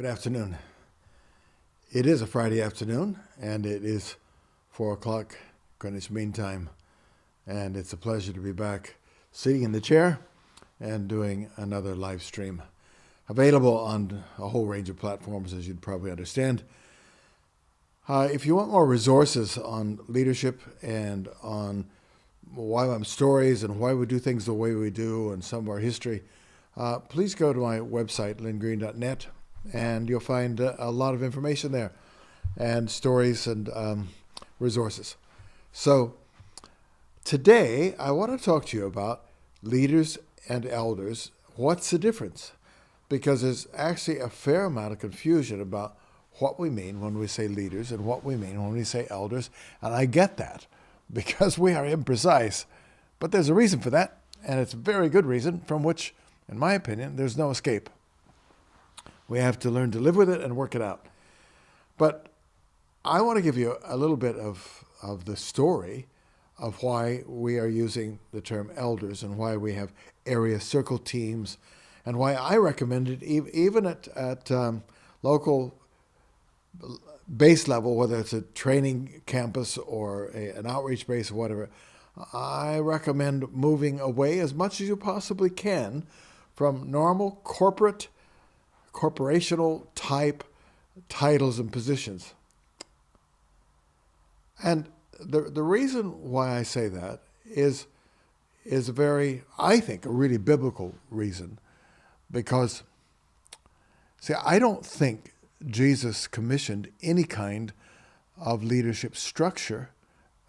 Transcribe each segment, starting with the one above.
Good afternoon. It is a Friday afternoon, and it is 4 o'clock Greenwich Mean Time, and it's a pleasure to be back sitting in the chair and doing another live stream. Available on a whole range of platforms, as you'd probably understand. If you want more resources on leadership and on YWAM stories and why we do things the way we do and some of our history, please go to my website, lynngreen.net, and you'll find a lot of information there and stories and resources. So today I want to talk to you about leaders and elders. What's the difference? Because there's actually a fair amount of confusion about what we mean when we say leaders and what we mean when we say elders. And I get that because we are imprecise. But there's a reason for that, and it's a very good reason from which, in my opinion, there's no escape. We have to learn to live with it and work it out. But I want to give you a little bit of the story of why we are using the term elders and why we have area circle teams and why I recommend it even at local base level, whether it's a training campus or an outreach base or whatever. I recommend moving away as much as you possibly can from normal corporational type titles and positions. And the reason why I say that is a very, I think, a really biblical reason. Because, see, I don't think Jesus commissioned any kind of leadership structure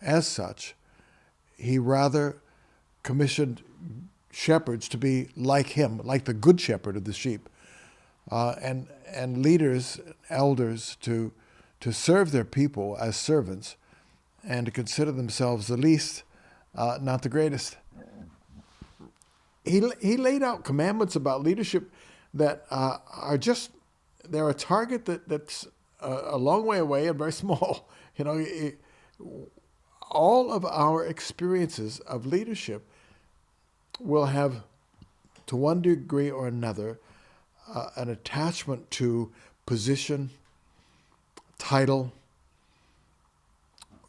as such. He rather commissioned shepherds to be like him, like the good shepherd of the sheep. And leaders, elders, to serve their people as servants and to consider themselves the least, not the greatest. He laid out commandments about leadership that are just, they're a target that's a long way away and very small. You know, all of our experiences of leadership will have, to one degree or another, an attachment to position, title,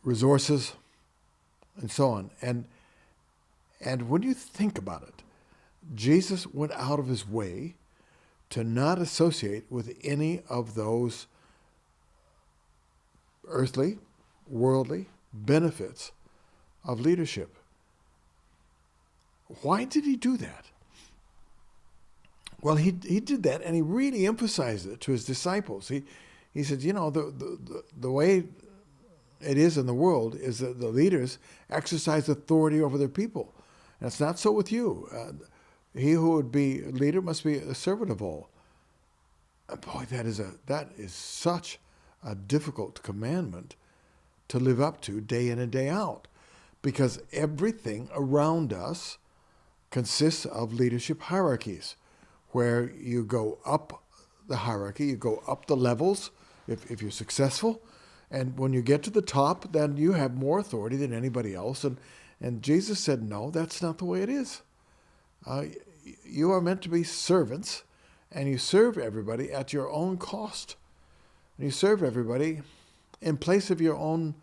resources, and so on. And when you think about it, Jesus went out of his way to not associate with any of those earthly, worldly benefits of leadership. Why did he do that? Well, he did that, and he really emphasized it to his disciples. He said, you know, the way it is in the world is that the leaders exercise authority over their people. And it's not so with you. He who would be a leader must be a servant of all. And boy, that is such a difficult commandment to live up to day in and day out, because everything around us consists of leadership hierarchies, where you go up the hierarchy, you go up the levels if you're successful, and when you get to the top, then you have more authority than anybody else. And Jesus said, no, that's not the way it is. You are meant to be servants, and you serve everybody at your own cost. And you serve everybody in place of your own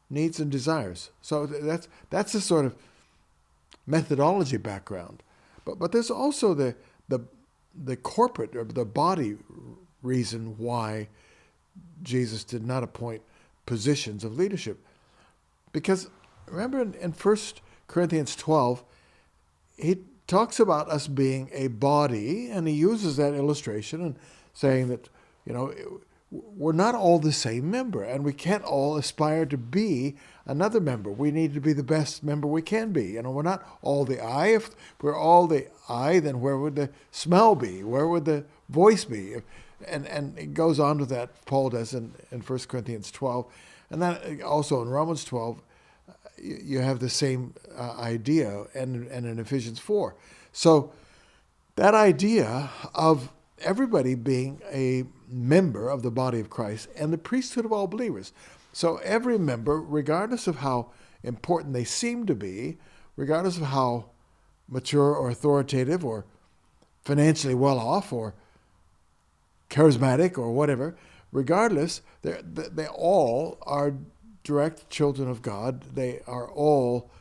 needs and desires. So that's the sort of methodology background. But there's also the corporate or the body reason why Jesus did not appoint positions of leadership. Because remember in 1 Corinthians 12, he talks about us being a body, and he uses that illustration and saying that, you know, we're not all the same member, and we can't all aspire to be another member. We need to be the best member we can be. You know, we're not all the eye. If we're all the eye, then where would the smell be? Where would the voice be? And it goes on to that, Paul does in 1 Corinthians 12. And then also in Romans 12, you have the same idea, and in Ephesians 4. So that idea of everybody being a member of the body of Christ and the priesthood of all believers. So every member, regardless of how important they seem to be, regardless of how mature or authoritative or financially well off or charismatic or whatever. Regardless, they all are direct children of God. They are all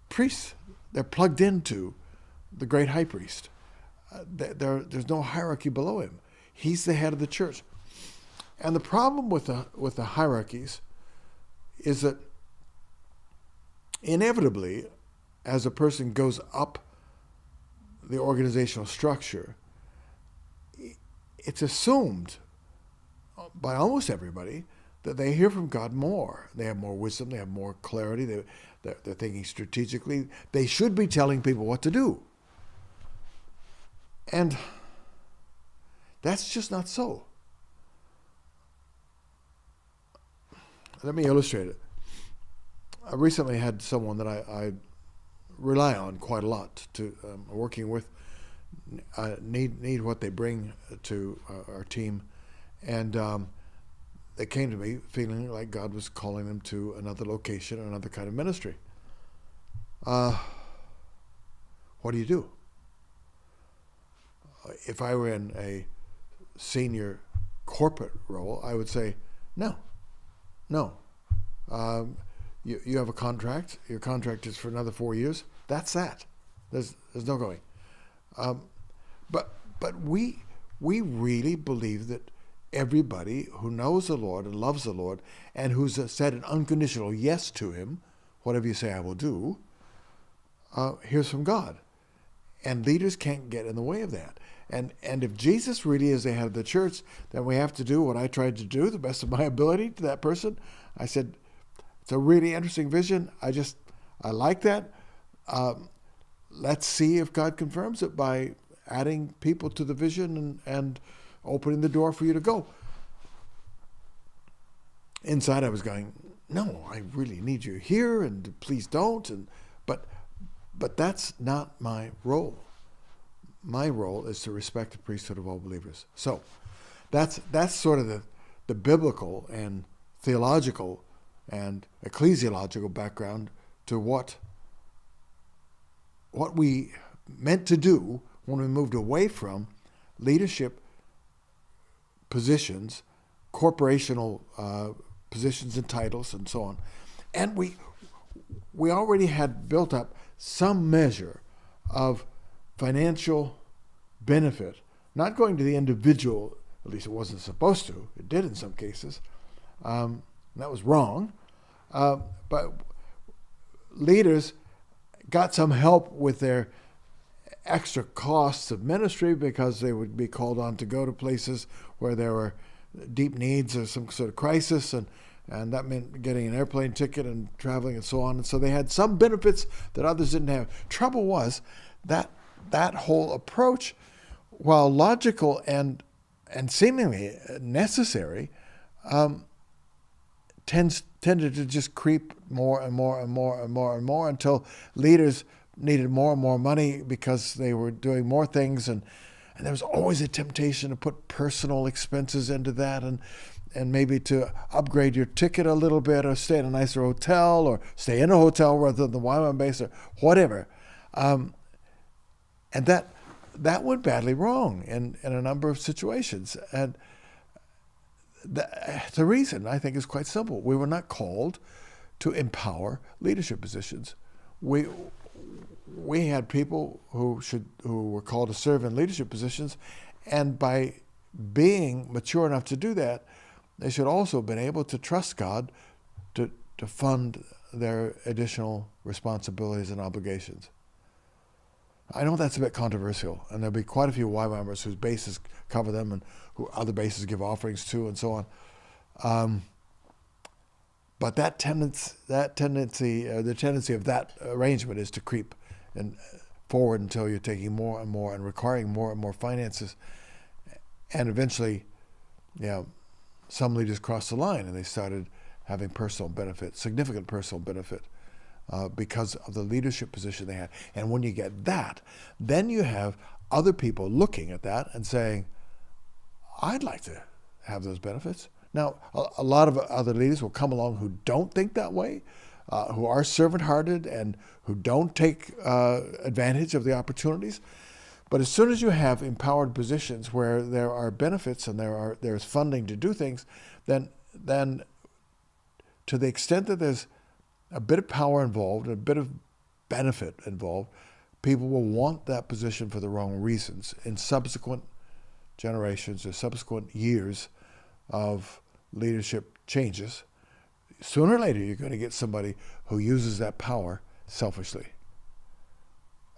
priests. They're plugged into the great high priest. There's no hierarchy below him. He's the head of the church. And the problem with the hierarchies is that inevitably, as a person goes up the organizational structure, it's assumed by almost everybody that they hear from God more. They have more wisdom. They have more clarity. They're thinking strategically. They should be telling people what to do. And that's just not so. Let me illustrate it. I recently had someone that I rely on quite a lot to working with. Need what they bring to our team, and they came to me feeling like God was calling them to another location, another kind of ministry. What do you do? If I were in a senior corporate role, I would say, no. You have a contract. Your contract is for another 4 years. That's that. There's no going. But we really believe that everybody who knows the Lord and loves the Lord and who's said an unconditional yes to Him, whatever you say I will do, hears from God. And leaders can't get in the way of that. And if Jesus really is the head of the church, then we have to do what I tried to do, the best of my ability, to that person. I said, it's a really interesting vision. I like that. Let's see if God confirms it by adding people to the vision and opening the door for you to go. Inside I was going, no, I really need you here, and please don't. But that's not my role. My role is to respect the priesthood of all believers. So that's sort of the biblical and theological and ecclesiological background to what we meant to do when we moved away from leadership positions, corporational positions and titles and so on. And we already had built up some measure of financial benefit, not going to the individual, at least it wasn't supposed to. It did in some cases. That was wrong. But leaders got some help with their extra costs of ministry because they would be called on to go to places where there were deep needs or some sort of crisis, and that meant getting an airplane ticket and traveling and so on. And so they had some benefits that others didn't have. Trouble was that whole approach, while logical and seemingly necessary, tended to just creep more and more and more and more and more until leaders needed more and more money because they were doing more things, and there was always a temptation to put personal expenses into that, and maybe to upgrade your ticket a little bit, or stay in a nicer hotel, or stay in a hotel rather than the YWAM base, or whatever. And that went badly wrong in a number of situations. And the reason, I think, is quite simple. We were not called to empower leadership positions. We had people who were called to serve in leadership positions, and by being mature enough to do that, they should also have been able to trust God to fund their additional responsibilities and obligations. I know that's a bit controversial, and there'll be quite a few YWAMers whose bases cover them and who other bases give offerings to and so on. But the tendency of that arrangement is to creep and forward until you're taking more and more and requiring more and more finances. And eventually, some leaders crossed the line and they started having personal benefit, significant personal benefit, because of the leadership position they had. And when you get that, then you have other people looking at that and saying, I'd like to have those benefits. Now, a lot of other leaders will come along who don't think that way, who are servant-hearted and who don't take advantage of the opportunities. But as soon as you have empowered positions where there are benefits and there's funding to do things, then to the extent that there's a bit of power involved, a bit of benefit involved, people will want that position for the wrong reasons. In subsequent generations or subsequent years of leadership changes, sooner or later you're going to get somebody who uses that power selfishly.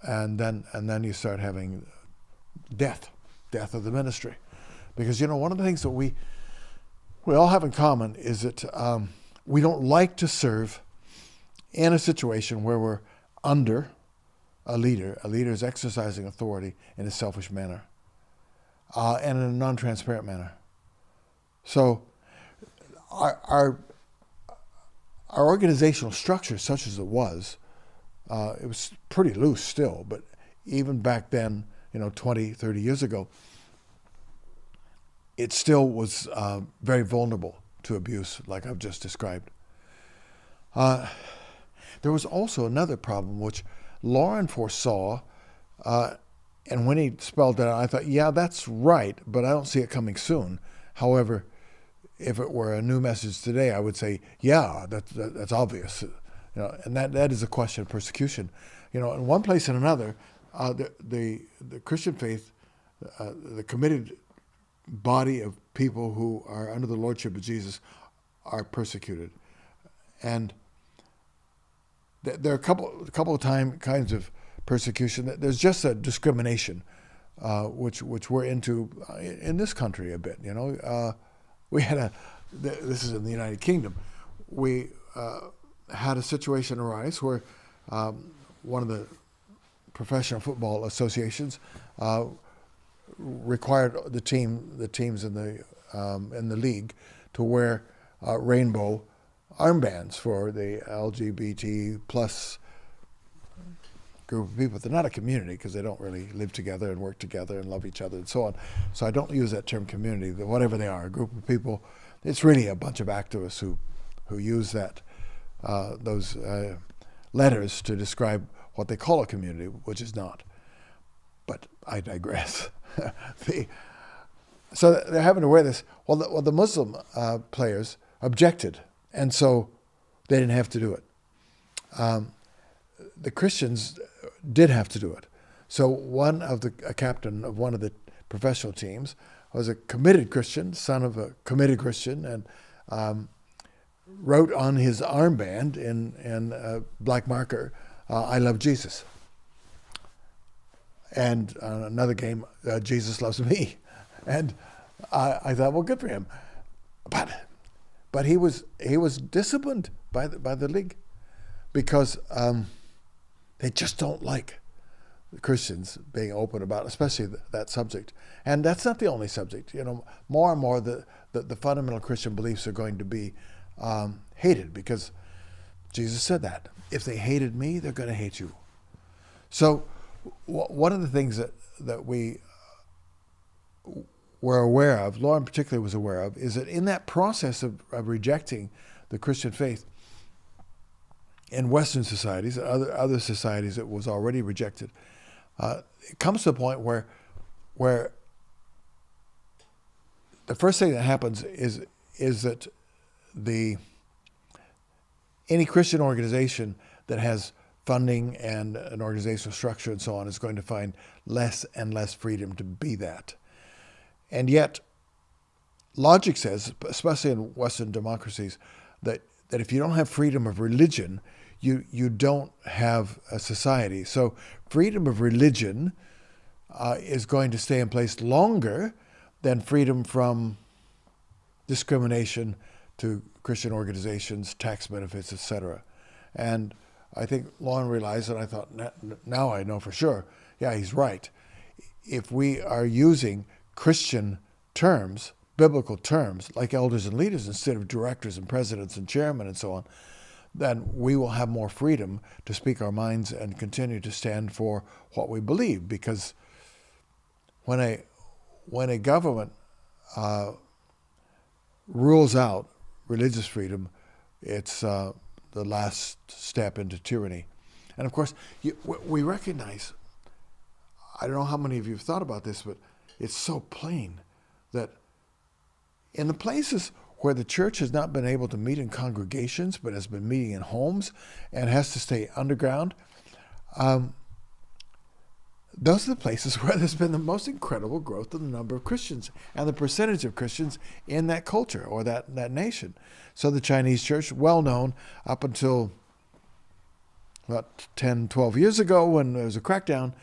And then you start having death of the ministry. Because, one of the things that we all have in common is that we don't like to serve in a situation where we're under a leader. A leader is exercising authority in a selfish manner and in a non-transparent manner. So our organizational structure, such as it was pretty loose still, but even back then, 20, 30 years ago, it still was very vulnerable to abuse, like I've just described. There was also another problem, which Lauren foresaw, and when he spelled that out, I thought, yeah, that's right, but I don't see it coming soon. However, if it were a new message today, I would say, yeah, that's obvious. And that is a question of persecution. In one place and another, the Christian faith, the committed body of people who are under the lordship of Jesus are persecuted. And there are a couple of kinds of persecution. There's just a discrimination, which we're into in this country a bit. We had this is in the United Kingdom. We had a situation arise where one of the professional football associations required the teams in the league to wear rainbow armbands for the LGBT plus group of people. They're not a community because they don't really live together and work together and love each other and so on. So I don't use that term community. Whatever they are, a group of people. It's really a bunch of activists who use those letters to describe what they call a community, which is not. But I digress. So they're having to wear this. Well, the Muslim players objected, and so they didn't have to do it. The Christians did have to do it. So a captain of one of the professional teams was a committed Christian, son of a committed Christian, and wrote on his armband in black marker, "I love Jesus." And on another game, "Jesus loves me." And I thought, well, good for him. But he was disciplined by the league because they just don't like the Christians being open about, especially that subject. And that's not the only subject. More and more the fundamental Christian beliefs are going to be hated because Jesus said that. If they hated me, they're going to hate you. So one of the things that we were aware of, Lauren particularly was aware of, is that in that process of rejecting the Christian faith in Western societies, other societies it was already rejected, it comes to a point where the first thing that happens is that any Christian organization that has funding and an organizational structure and so on is going to find less and less freedom to be that. And yet, logic says, especially in Western democracies, that if you don't have freedom of religion, you don't have a society. So freedom of religion is going to stay in place longer than freedom from discrimination to Christian organizations, tax benefits, etc. And I think Lauren realized, and I thought, now I know for sure, yeah, he's right. If we are using Christian terms, biblical terms, like elders and leaders instead of directors and presidents and chairmen and so on, then we will have more freedom to speak our minds and continue to stand for what we believe. Because when a government rules out religious freedom, it's the last step into tyranny. And of course, we recognize I don't know how many of you have thought about this, but it's so plain that in the places where the church has not been able to meet in congregations, but has been meeting in homes and has to stay underground, those are the places where there's been the most incredible growth in the number of Christians and the percentage of Christians in that culture or that nation. So the Chinese church, well known up until about 10, 12 years ago when there was a crackdown,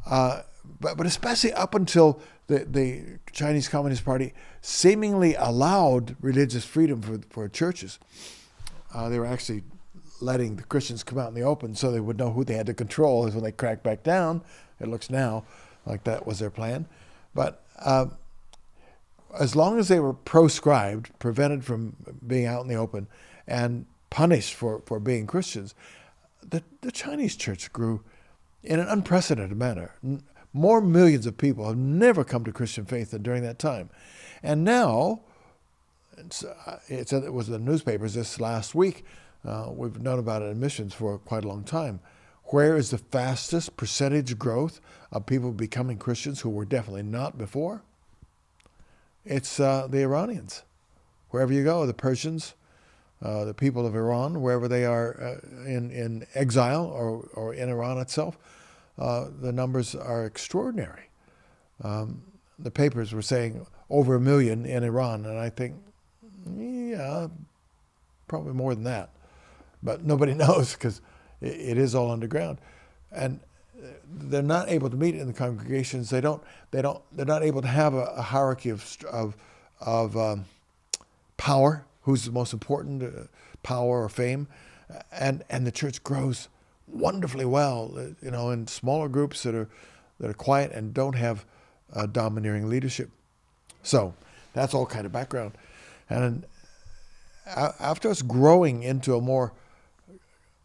but especially up until the Chinese Communist Party seemingly allowed religious freedom for churches. They were actually letting the Christians come out in the open so they would know who they had to control. As when they cracked back down, it looks now like that was their plan. But as long as they were proscribed, prevented from being out in the open, and punished for being Christians, the Chinese church grew in an unprecedented manner. More millions of people have never come to Christian faith than during that time. And now, it was in the newspapers this last week, we've known about it in missions for quite a long time. Where is the fastest percentage growth of people becoming Christians who were definitely not before? It's the Iranians. Wherever you go, the Persians, the people of Iran, wherever they are in exile or in Iran itself, the numbers are extraordinary. The papers were saying over 1 million in Iran, and I think, yeah, probably more than that. But nobody knows because it is all underground, and they're not able to meet in the congregations. They're not able to have a hierarchy of power. Who's the most important, power or fame, and the church grows wonderfully well. In smaller groups that are quiet and don't have domineering leadership. So that's all kind of background. And after us growing into a more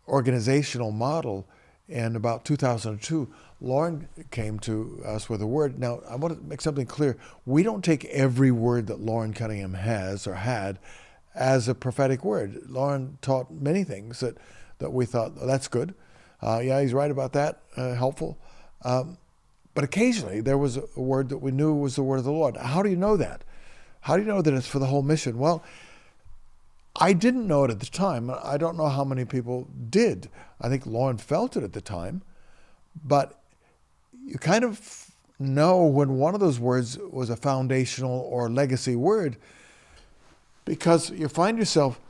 organizational model in about 2002, Lauren came to us with a word. Now, I want to make something clear. We don't take every word that Lauren Cunningham has or had as a prophetic word. Lauren taught many things that we thought, oh, that's good. Yeah, he's right about that, helpful. But occasionally there was a word that we knew was the word of the Lord. How do you know that? How do you know that it's for the whole mission? Well, I didn't know it at the time. I don't know how many people did. I think Lauren felt it at the time. But you kind of know when one of those words was a foundational or legacy word, because you find yourself,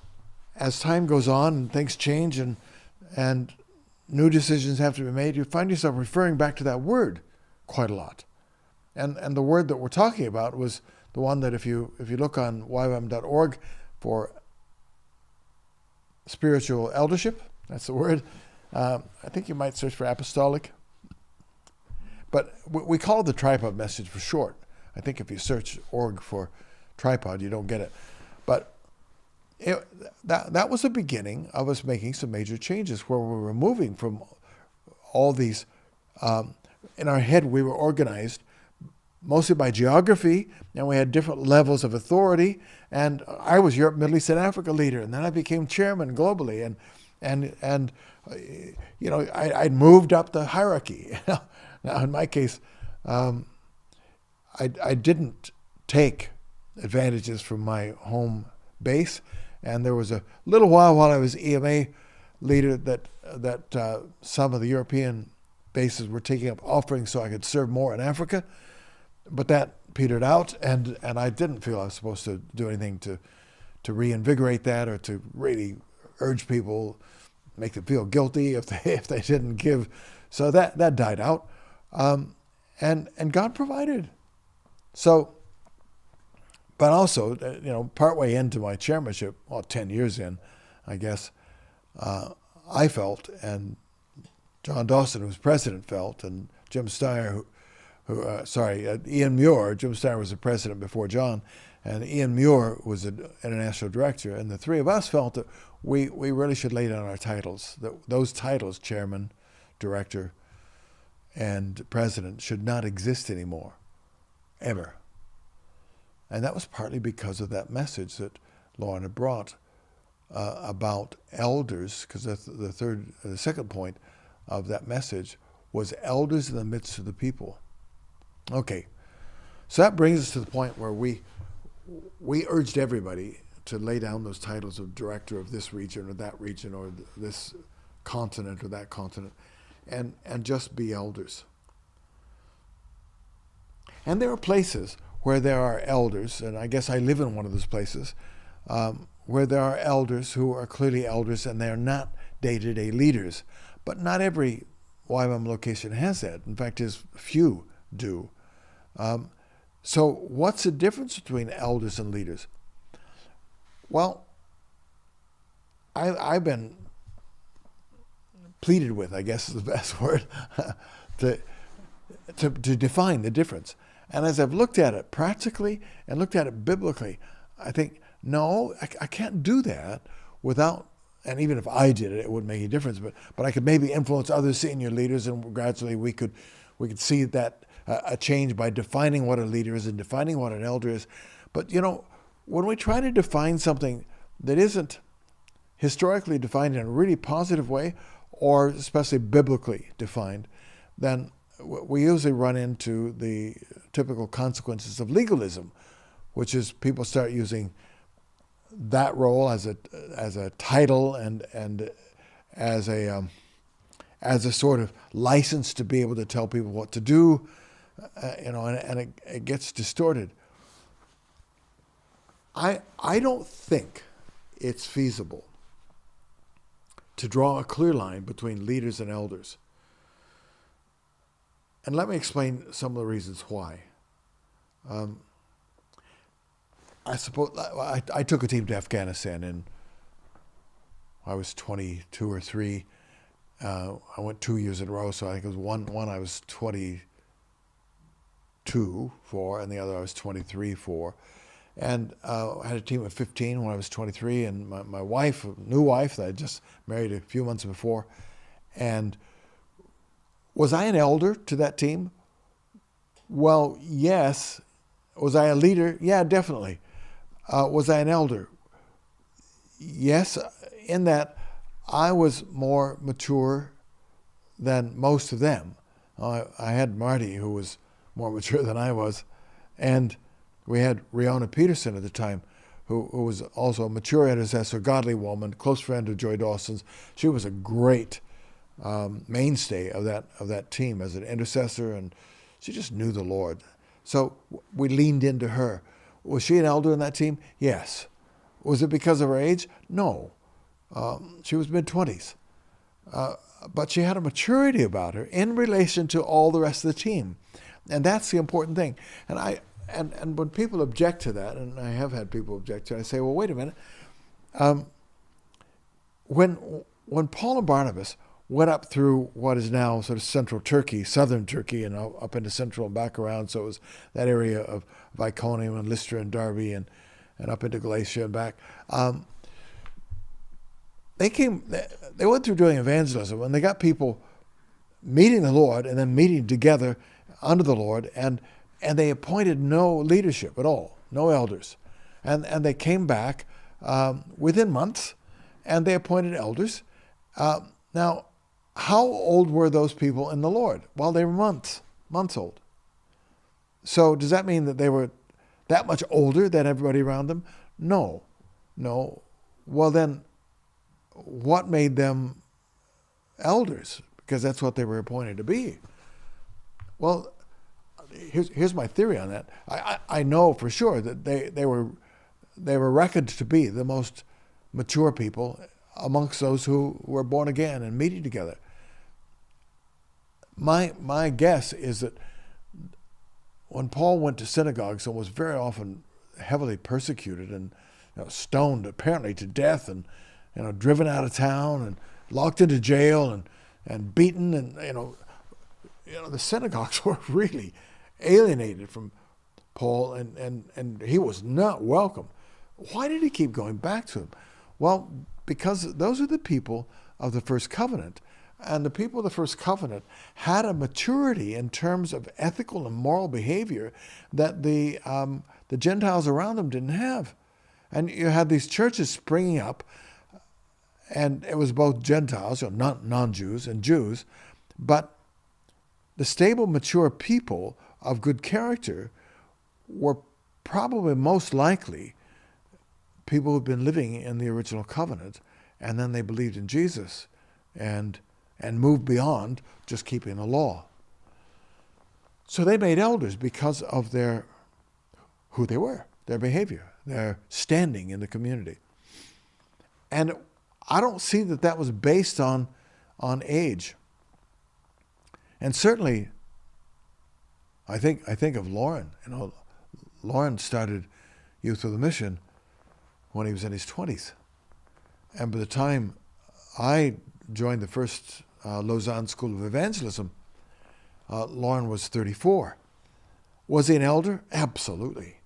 as time goes on and things change and new decisions have to be made, you find yourself referring back to that word quite a lot. And the word that we're talking about was the one that if you look on YWAM.org for spiritual eldership, that's the word. I think you might search for apostolic. But we call it the tripod message for short. I think if you search org for tripod, you don't get it. But that was the beginning of us making some major changes where we were moving from all these, in our head we were organized mostly by geography, and we had different levels of authority. And I was Europe, Middle East, and Africa leader, and then I became chairman globally, and I'd moved up the hierarchy. Now, in my case, I didn't take advantages from my home base, and there was a little while I was EMA leader that some of the European bases were taking up offerings so I could serve more in Africa. But that petered out, and I didn't feel I was supposed to do anything to reinvigorate that or to really urge people, make them feel guilty if they didn't give. So that died out, and God provided. So, but also, partway into my chairmanship, 10 years in, I guess, I felt, and John Dawson, who was president, felt, and Jim Steyer, Ian Muir. Jim Steyer was the president before John, and Ian Muir was an international director. And the three of us felt that we really should lay down our titles. That those titles, chairman, director, and president, should not exist anymore, ever. And that was partly because of that message that Lauren had brought about elders, because the second point of that message was elders in the midst of the people. Okay, so that brings us to the point where we urged everybody to lay down those titles of director of this region or this continent or that continent, and just be elders. And there are places where there are elders, and I guess I live in one of those places, where there are elders who are clearly elders and they are not day-to-day leaders. But not every YWAM location has that. In fact, as few do. So what's the difference between elders and leaders? Well, I've been pleaded with, I guess is the best word, to define the difference. And as I've looked at it practically and looked at it biblically, I think, no, I can't do that without, and even if I did it, it wouldn't make any difference, but I could maybe influence other senior leaders, and gradually we could see that a change by defining what a leader is and defining what an elder is. But, when we try to define something that isn't historically defined in a really positive way, or especially biblically defined, then we usually run into the typical consequences of legalism, which is people start using that role as a title and as a sort of license to be able to tell people what to do, and it gets distorted. I don't think it's feasible to draw a clear line between leaders and elders. And let me explain some of the reasons why. I suppose I took a team to Afghanistan and I was 22 or 3. I went 2 years in a row, so I think it was one I was 22 for, and the other I was 23 for. And I had a team of 15 when I was 23, and my wife, new wife that I just married a few months before. And was I an elder to that team? Well, yes. Was I a leader? Yeah, definitely. Was I an elder? Yes, in that I was more mature than most of them. I had Marty, who was more mature than I was, and we had Rihanna Peterson at the time, who was also a mature intercessor, godly woman, close friend of Joy Dawson's. She was a great mainstay of that team as an intercessor, and she just knew the Lord. So we leaned into her. Was she an elder in that team? Yes. Was it because of her age? No. She was mid-20s. But she had a maturity about her in relation to all the rest of the team. And that's the important thing. And when people object to that, and I have had people object to it, I say, well, wait a minute. When Paul and Barnabas went up through what is now sort of central Turkey, southern Turkey, and up into central and back around, so it was that area of Iconium and Lystra and Derbe and up into Galatia and back. They went through doing evangelism, and they got people meeting the Lord and then meeting together under the Lord, and they appointed no leadership at all, no elders. And they came back within months, and they appointed elders. Now, how old were those people in the Lord? Well, they were months old. So does that mean that they were that much older than everybody around them? No. Well, then what made them elders? Because that's what they were appointed to be. Well, here's my theory on that. I know for sure that they were reckoned to be the most mature people amongst those who were born again and meeting together. My guess is that when Paul went to synagogues and was very often heavily persecuted and stoned apparently to death and driven out of town and locked into jail and beaten, and the synagogues were really alienated from Paul, and he was not welcome. Why did he keep going back to them? Well, because those are the people of the first covenant. And the people of the first covenant had a maturity in terms of ethical and moral behavior that the Gentiles around them didn't have. And you had these churches springing up, and it was both Gentiles, not non-Jews, and Jews, but the stable, mature people of good character were probably most likely people who've been living in the original covenant, and then they believed in Jesus and moved beyond just keeping the law. So they made elders because of who they were, their behavior, their standing in the community. And I don't see that was based on age. And certainly, I think of Lauren. Lauren started Youth of the Mission when he was in his 20s. And by the time I joined the first Lausanne School of Evangelism, Lauren was 34. Was he an elder? Absolutely.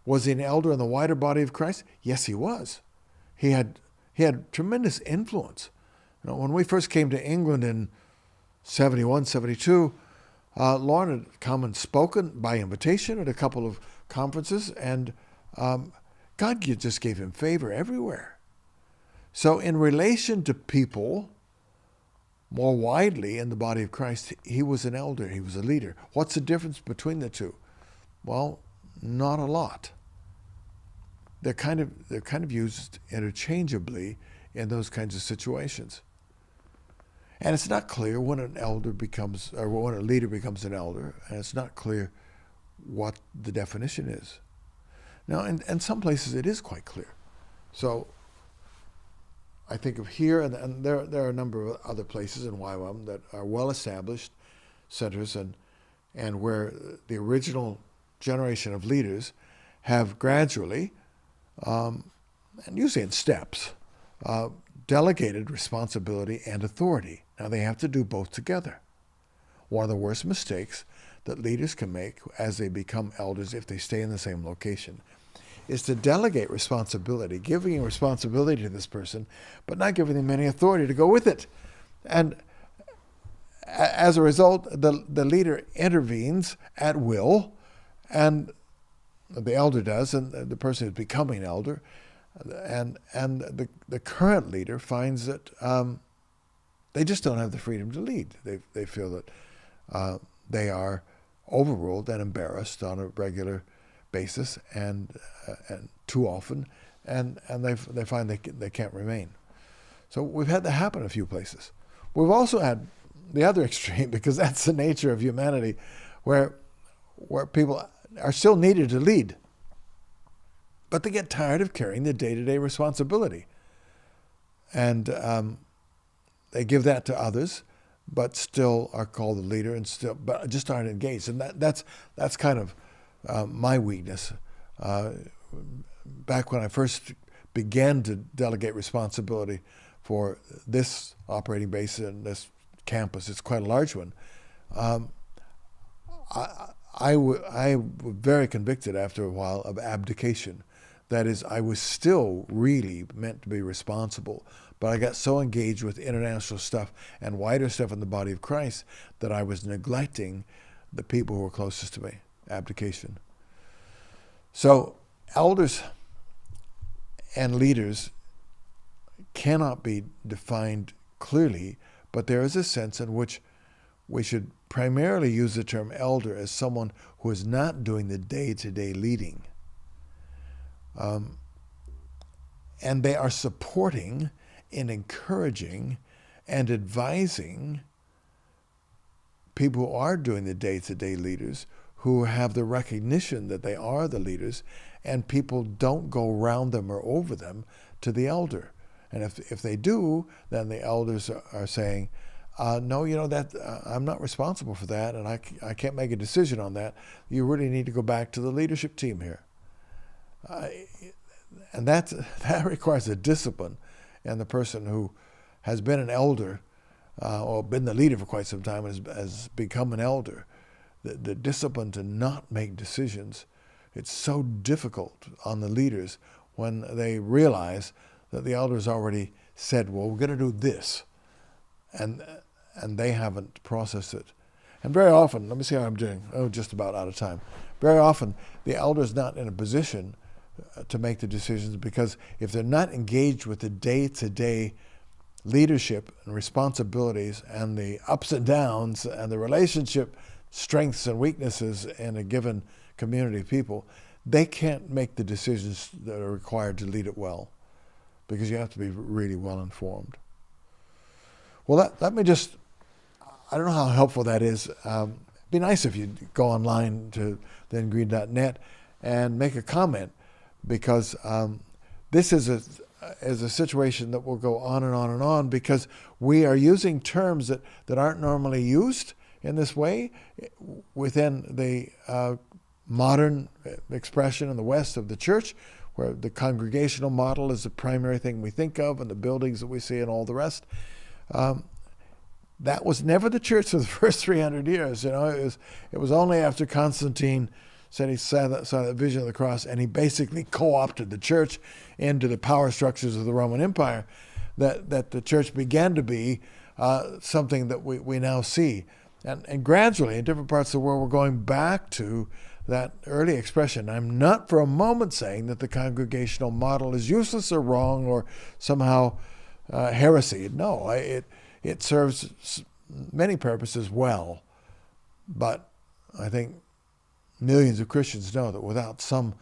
Was he an elder in the wider body of Christ? Yes, he was. He had tremendous influence. When we first came to England in 71, 72, Lauren had come and spoken by invitation at a couple of conferences, and God just gave him favor everywhere. So in relation to people more widely in the body of Christ, he was an elder, he was a leader. What's the difference between the two? Well, not a lot. They're kind of used interchangeably in those kinds of situations. And it's not clear when when a leader becomes an elder, and it's not clear what the definition is. Now, in some places it is quite clear. So I think of here, and there are a number of other places in YWAM that are well-established centers and where the original generation of leaders have gradually, and usually in steps, delegated responsibility and authority. Now they have to do both together. One of the worst mistakes that leaders can make as they become elders, if they stay in the same location, is to delegate responsibility, giving responsibility to this person, but not giving them any authority to go with it. And as a result, the leader intervenes at will, and the elder does, and the person is becoming an elder, and the current leader finds that they just don't have the freedom to lead. They feel that they are overruled and embarrassed on a regular basis, and too often, and they find they can't remain. So we've had that happen in a few places. We've also had the other extreme, because that's the nature of humanity, where people are still needed to lead, but they get tired of carrying the day-to-day responsibility, and they give that to others, but still are called the leader, but just aren't engaged. And that's kind of my weakness. Back when I first began to delegate responsibility for this operating base and this campus, it's quite a large one, I was very convicted after a while of abdication. That is, I was still really meant to be responsible, but I got so engaged with international stuff and wider stuff in the body of Christ that I was neglecting the people who were closest to me. Abdication. So elders and leaders cannot be defined clearly, but there is a sense in which we should primarily use the term elder as someone who is not doing the day-to-day leading. And they are supporting and encouraging and advising people who are doing the day-to-day leaders, who have the recognition that they are the leaders, and people don't go around them or over them to the elder. And if they do, then the elders are saying, no, I'm not responsible for that, and I can't make a decision on that. You really need to go back to the leadership team here. And that requires a discipline, and the person who has been an elder or been the leader for quite some time and has become an elder, the discipline to not make decisions, it's so difficult on the leaders when they realize that the elders already said, well, we're going to do this, and they haven't processed it. And very often, let me see how I'm doing. Just about out of time. Very often, the elder's not in a position to make the decisions, because if they're not engaged with the day-to-day leadership and responsibilities and the ups and downs and the relationship strengths and weaknesses in a given community of people, they can't make the decisions that are required to lead it well, because you have to be really well informed. Well, let me just, I don't know how helpful that is. It'd be nice if you'd go online to thengreen.net and make a comment, because this is a situation that will go on and on and on, because we are using terms that aren't normally used in this way within the modern expression in the West of the church, where the congregational model is the primary thing we think of, and the buildings that we see and all the rest. That was never the church for the first 300 years. It was only after Constantine said he saw that vision of the cross, and he basically co-opted the church into the power structures of the Roman Empire, that the church began to be something that we now see. And gradually, in different parts of the world, we're going back to that early expression. I'm not for a moment saying that the congregational model is useless or wrong or somehow heresy. No, it serves many purposes well. But I think millions of Christians know that without some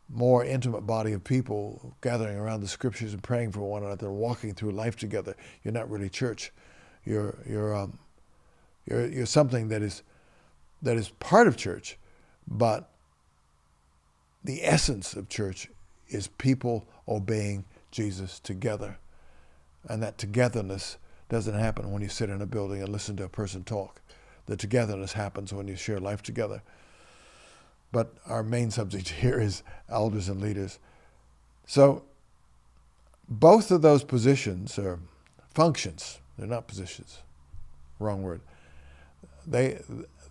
more intimate body of people gathering around the scriptures and praying for one another and walking through life together, you're not really church. You're something that is part of church, but the essence of church is people obeying Jesus together. And that togetherness doesn't happen when you sit in a building and listen to a person talk. The togetherness happens when you share life together. But our main subject here is elders and leaders. So both of those positions are functions. They're not positions. Wrong word. They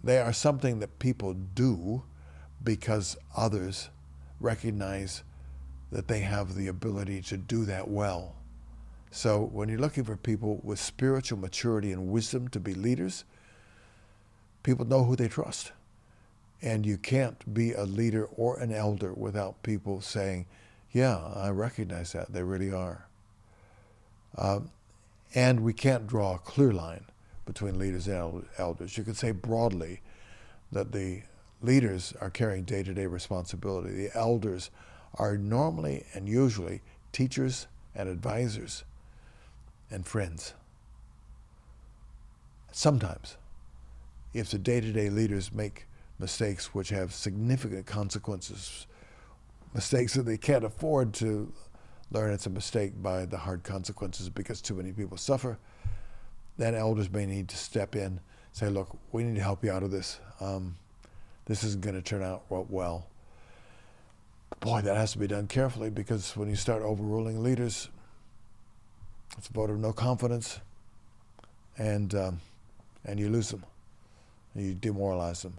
are something that people do because others recognize that they have the ability to do that well. So when you're looking for people with spiritual maturity and wisdom to be leaders, people know who they trust. And you can't be a leader or an elder without people saying, yeah, I recognize that. They really are. And we can't draw a clear line between leaders and elders. You could say broadly that the leaders are carrying day-to-day responsibility. The elders are normally and usually teachers and advisors and friends. Sometimes, if the day-to-day leaders make mistakes which have significant consequences, mistakes that they can't afford to learn it's a mistake by the hard consequences because too many people suffer, then elders may need to step in, say, look, we need to help you out of this. This isn't going to turn out well. Boy, that has to be done carefully, because when you start overruling leaders, it's a vote of no confidence, and you lose them, and you demoralize them.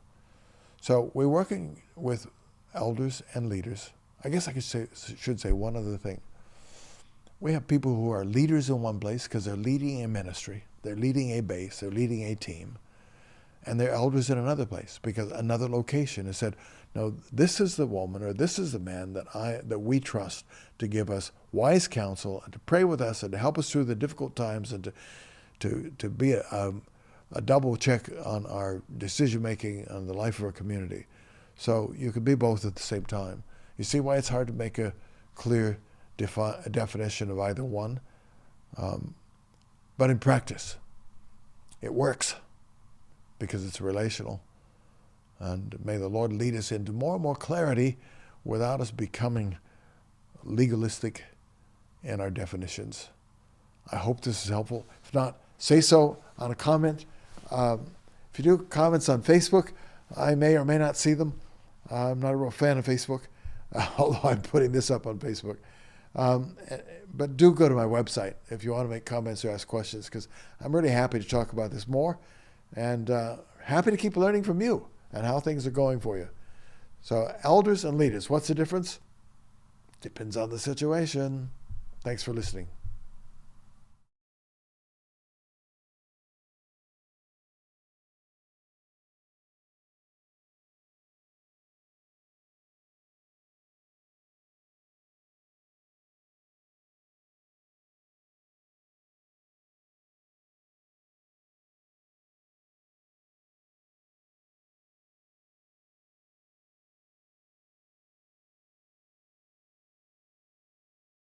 So we're working with elders and leaders. I guess I should say one other thing. We have people who are leaders in one place because they're leading a ministry, they're leading a base, they're leading a team, and they're elders in another place because another location has said, no, this is the woman or this is the man that we trust to give us wise counsel and to pray with us and to help us through the difficult times and to be a double check on our decision making on the life of our community. So you can be both at the same time. You see why it's hard to make a clear definition of either one? But in practice, it works because it's relational. And may the Lord lead us into more and more clarity without us becoming legalistic in our definitions. I hope this is helpful. If not, say so on a comment. If you do comments on Facebook, I may or may not see them. I'm not a real fan of Facebook, although I'm putting this up on Facebook. But do go to my website if you want to make comments or ask questions, because I'm really happy to talk about this more and happy to keep learning from you and how things are going for you. So elders and leaders, what's the difference? Depends on the situation. Thanks for listening.